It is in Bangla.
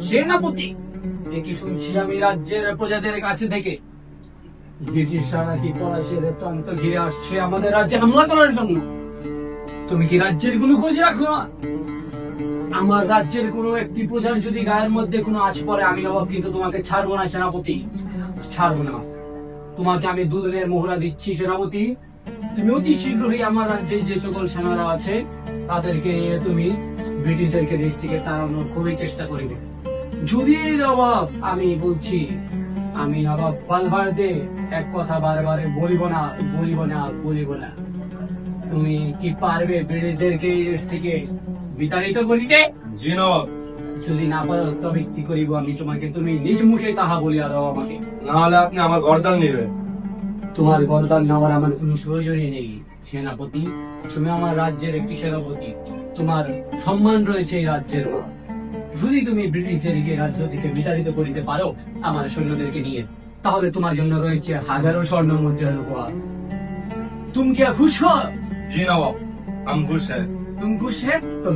সেনাপতি, এ কি শুনছি আমি রাজ্যের প্রজাদের কাছে থেকে? ব্রিটিশরা নাকি পলাশের প্রান্ত ঘিরে আসছে আমাদের রাজ্যে হামলা করার জন্য। তুমি কি রাজ্যের কোনো খোঁজ রাখো না? আমার রাজ্যের কোনো একটি প্রজার যদি গায়ের মধ্যে কোনো আঁচ পড়ে, আমি নবাব কিন্তু তোমাকে ছাড়বো না সেনাপতি, ছাড়বো না। তোমাকে আমি দুদিনের মোহরা দিচ্ছি সেনাপতি। তুমি অতি শীঘ্রই আমার রাজ্যে যে সকল সেনারা আছে তাদেরকে নিয়ে তুমি ব্রিটিশদেরকে দেশ থেকে তাড়ানোর খুবই চেষ্টা করিবে। যদি নবাব, আমি বলছি, আমি নবাব পালভার্দে এক কথা বারবার বলিব না, বলিব না, বলিব না। তুমি কি পারবে ব্রিটিশদেরকে এই দেশ থেকে বিতাড়িত করিতে? জি নবাব। যদি না পারো তবে কি করিব আমি তোমাকে? তুমি নিজ মুখে তাহা বলিয়া দাও আমাকে। না হলে আপনি আমার গর্দান নেবেন। তোমার গর্দান নেওয়ার আমার কোনো প্রয়োজনই নেই সেনাপতি। তুমি আমার রাজ্যের একটি সেনাপতি, তোমার সম্মান রয়েছে এই রাজ্যের উপর। যদি তুমি ব্রিটিশদেরকে রাজ্য থেকে বিতাড়িত করিতে পারো আমার সৈন্যদেরকে নিয়ে, তাহলে তোমার জন্য রয়েছে 1000 স্বর্ণ মুদ্রার উপহার। তুমি কি খুশ হও? জি নবাব, हम खुश है। তুমি খুশ হ্যাঁ? তো